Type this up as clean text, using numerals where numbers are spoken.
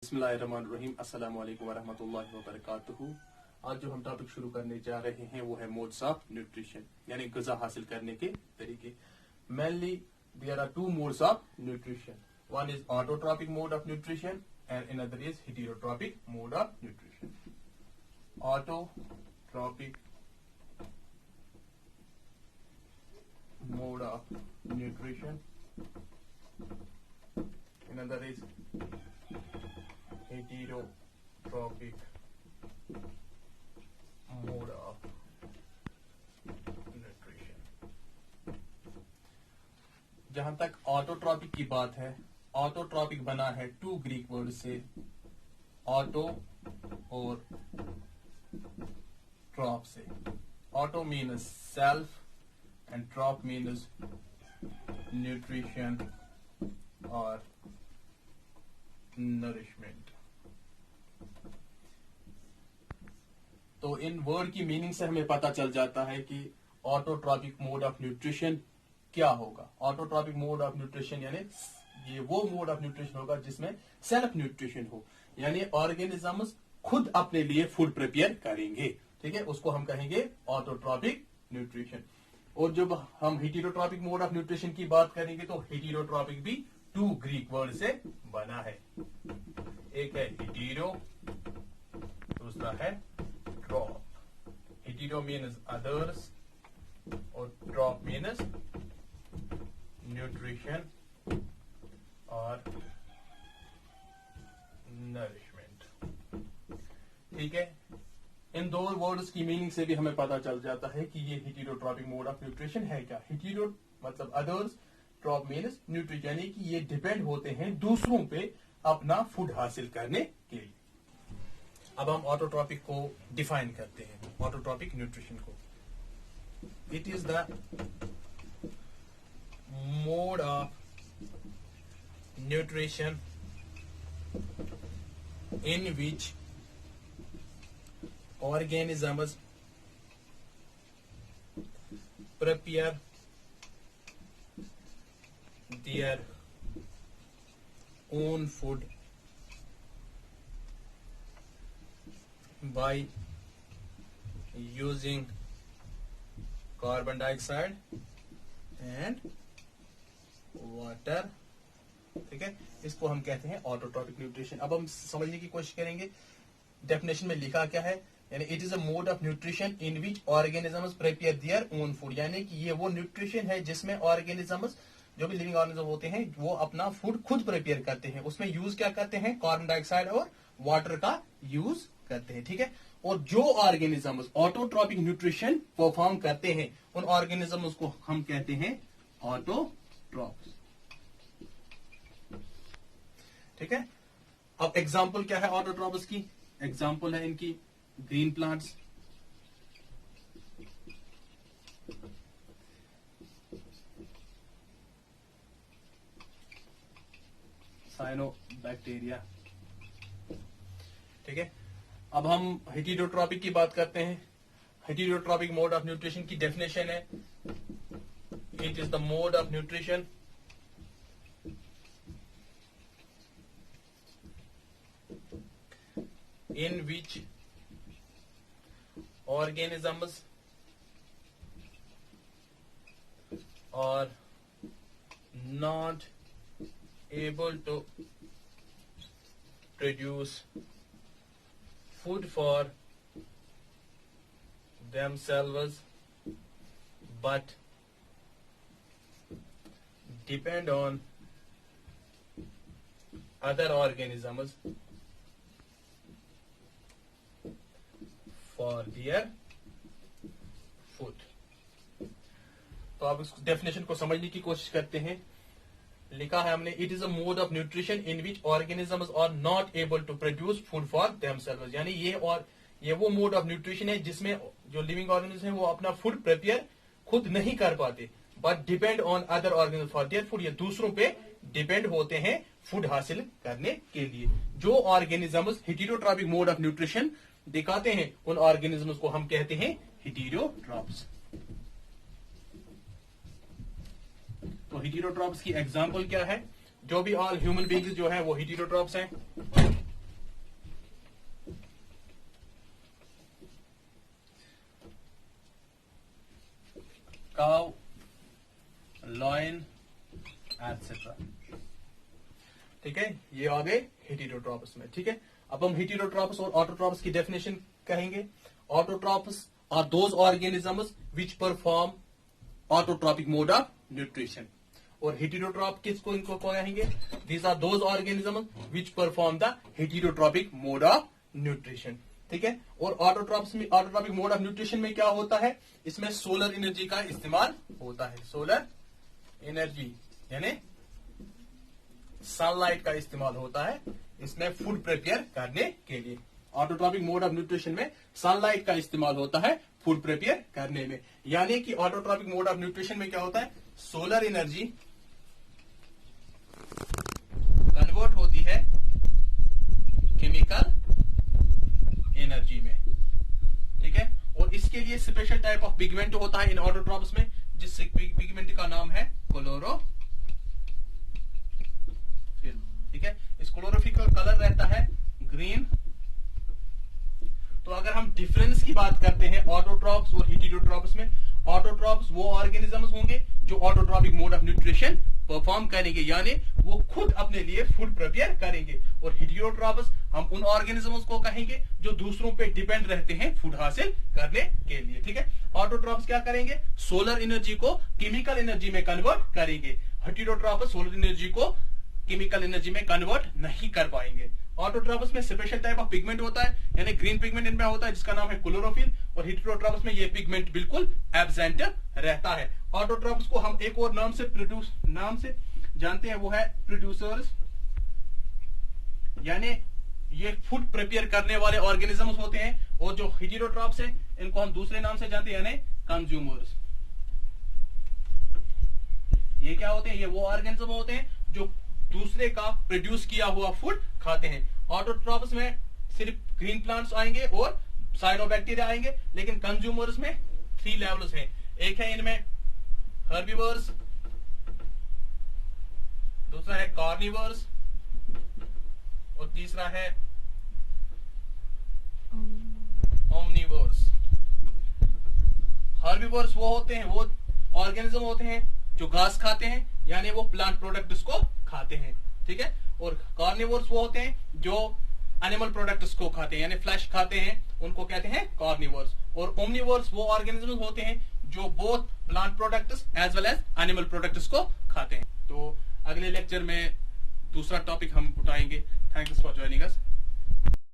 बिस्मिल्लाहिर्रहमानिर्रहीम अस्सलाम वालेकुम वरहमतुल्लाहि वबरकातुहू। आज जो हम टॉपिक शुरू करने जा रहे हैं वो है मोड्स ऑफ न्यूट्रिशन, यानी ग़िज़ा हासिल करने के तरीके। Mainly there are two modes of nutrition, one is autotrophic mode of nutrition and another is heterotrophic mode of nutrition. Autotrophic mode of nutrition, another is heterotropic mode of nutrition। जहां तक autotrophic की बात है, autotrophic बना है two Greek word से, auto और troph से। Auto means self and troph means nutrition और नरिशमेंट। तो इन वर्ड की मीनिंग से हमें पता चल जाता है कि ऑटोट्रॉपिक मोड ऑफ न्यूट्रिशन क्या होगा। ऑटोट्रॉपिक मोड ऑफ न्यूट्रिशन यानी ये वो मोड ऑफ न्यूट्रिशन होगा जिसमें सेल्फ न्यूट्रिशन हो, यानी ऑर्गेनिजम्स खुद अपने लिए फूड प्रिपेयर करेंगे। ठीक है, उसको हम कहेंगे ऑटोट्रॉपिक न्यूट्रिशन। और जब हम हेटेरोट्रॉपिक मोड ऑफ न्यूट्रिशन की बात करेंगे तो हेटेरोट्रॉपिक भी टू ग्रीक वर्ड से बना है, एक है हेटेरो, दूसरा है ट्रॉप। हेटेरो मीन्स अदर्स और ट्रॉप मीन्स न्यूट्रिशन और नरिशमेंट। ठीक है, इन दो वर्ड्स की मीनिंग से भी हमें पता चल जाता है कि ये हेटेरोट्रॉपिक मोड ऑफ न्यूट्रिशन है क्या। हेटेरो मतलब अदर्स, ट्रॉप मीन्स न्यूट्रिशन, यानी कि ये डिपेंड होते हैं दूसरों पे अपना फूड हासिल करने के लिए। अब हम ऑटोट्रॉपिक को डिफाइन करते हैं, ऑटोट्रॉपिक न्यूट्रिशन को। It is the mode of nutrition in which organisms prepare their own food by using carbon dioxide and water। ठीक है, इसको हम कहते हैं ऑटोट्रॉपिक न्यूट्रिशन। अब हम समझने की कोशिश करेंगे डेफिनेशन में लिखा क्या है। यानी it is a mode of nutrition in which organisms prepare their own food, यानी कि ये वो न्यूट्रिशन है जिसमें ऑर्गेनिजम्स, जो भी लिविंग ऑर्गेनिज्म होते हैं, वो अपना फूड खुद प्रिपेयर करते हैं। उसमें यूज क्या करते हैं, कार्बन डाइऑक्साइड और वाटर का यूज करते हैं। ठीक है, और जो ऑर्गेनिजम्स ऑटोट्रॉपिक न्यूट्रिशन परफॉर्म करते हैं उन ऑर्गेनिजम्स को हम कहते हैं ऑटोट्रॉप्स। ठीक है, अब एग्जाम्पल क्या है ऑटोट्रॉप्स की। एग्जाम्पल है इनकी ग्रीन प्लांट्स, साइनोबैक्टीरिया। ठीक है, अब हम हेटेरोट्रॉपिक की बात करते हैं। हेटेरोट्रॉपिक मोड ऑफ न्यूट्रिशन की डेफिनेशन है, it is the mode of nutrition in which organisms are not able to produce food for themselves but depend on other organisms for their food. तो आप इस definition को समझने की कोशिश करते हैं। लिखा है हमने, it is a mode of nutrition in which organisms are not able to produce food for themselves, यानी ये वो मोड ऑफ न्यूट्रिशन है जिसमें जो लिविंग ऑर्गेनिज्म है वो अपना फूड प्रिपेयर खुद नहीं कर पाते, but depend on other organism for their food, ये दूसरों पे डिपेंड होते हैं फूड हासिल करने के लिए। जो organisms heterotrophic mode of nutrition दिखाते हैं उन ऑर्गेनिजम्स को हम कहते हैं हेटेरोट्रॉप्स। तो हेटेरोट्रॉप्स की एग्जांपल क्या है, जो भी ऑल ह्यूमन बीइंग्स जो है वो हेटेरोट्रॉप्स हैं। Cow, lion etcetera. ठीक है, ये आ गए हेटेरोट्रॉपस में। ठीक है, अब हम हेटेरोट्रॉपस और ऑटोट्रॉपस की डेफिनेशन कहेंगे। Autotrophs are those organisms which perform autotrophic mode of nutrition, और हेटेरोट्रॉप किसको इनको कहेंगे? These are those organisms which perform the heterotrophic mode of nutrition. ठीक है, और ऑटोट्रॉपिक मोड ऑफ न्यूट्रिशन में क्या होता है? इसमें सोलर एनर्जी का इस्तेमाल होता है। सोलर एनर्जी यानी सनलाइट का इस्तेमाल होता है इसमें फूड प्रिपेयर करने के लिए। ऑटोट्रॉपिक मोड ऑफ न्यूट्रिशन में सनलाइट का इस्तेमाल होता है फूड प्रिपेयर करने में। यानी कि ऑटोट्रॉपिक मोड ऑफ न्यूट्रिशन में क्या होता है? सोलर एनर्जी कन्वर्ट होती है केमिकल एनर्जी में। ठीक है, और इसके लिए स्पेशल टाइप ऑफ पिगमेंट होता है इन ऑटोट्रॉप्स में, जिस पिगमेंट का नाम है क्लोरोफिल। ठीक है, इस क्लोरोफिल का कलर रहता है ग्रीन। तो अगर हम डिफरेंस की बात करते हैं ऑटोट्रॉप्स और हेटेरोट्रॉप्स में, ऑटोट्रॉप्स वो ऑर्गेनिजम्स होंगे जो autotrophic mode of nutrition perform करेंगे, यानी वो खुद अपने लिए फूड प्रिपेयर करेंगे। और हेटेरोट्रॉप्स हम उन ऑर्गेनिजम्स को कहेंगे जो दूसरों पे डिपेंड रहते हैं फूड हासिल करने के लिए। ठीक है, ऑटोट्रॉप्स क्या करेंगे? सोलर एनर्जी को केमिकल एनर्जी में कन्वर्ट करेंगे। हेटेरोट्रॉप्स सोलर एनर्जी को केमिकल एनर्जी में कन्वर्ट नहीं कर पाएंगे। ऑटोट्रॉपस में स्पेशल टाइप ऑफ पिगमेंट होता है, यानी ग्रीन पिगमेंट इनमें होता है जिसका नाम है क्लोरोफिल, और हेटेरोट्रॉपस में ये पिगमेंट बिल्कुल एब्सेंट रहता है। ऑटोट्रॉपस को हम एक और नाम से जानते हैं, वो है प्रोड्यूसर्स, यानी ये फूड प्रिपेयर करने वाले ऑर्गेनिजम्स होते हैं। और जो हेटेरोट्रॉप्स है इनको हम दूसरे नाम से जानते हैं, यानी कंज्यूमर्स। ये क्या होते हैं? ये वो ऑर्गेनिज्म होते हैं जो दूसरे का प्रोड्यूस किया हुआ फूड खाते हैं। ऑटोट्रॉपस में सिर्फ ग्रीन प्लांट्स आएंगे और साइनोबैक्टीरिया आएंगे, लेकिन कंज्यूमर्स में 3 लेवल्स हैं। एक है इनमें हर्बीवर्स, दूसरा है कार्निवर्स, और तीसरा है ओमनिवर्स। हर्बीवर्स वो होते हैं, वो ऑर्गेनिज्म होते हैं जो घास खाते हैं, यानी वो प्लांट प्रोडक्ट्स को खाते हैं। ठीक है, और कार्निवर्स वो होते हैं जो एनिमल प्रोडक्ट्स को खाते हैं, यानी फ्लैश खाते हैं, उनको कहते हैं कार्निवर्स। और ओमनिवर्स वो ऑर्गेनिजम्स होते हैं जो both plant products as well as animal products को खाते हैं। तो अगले लेक्चर में दूसरा टॉपिक हम उठाएंगे। Thanks for joining us.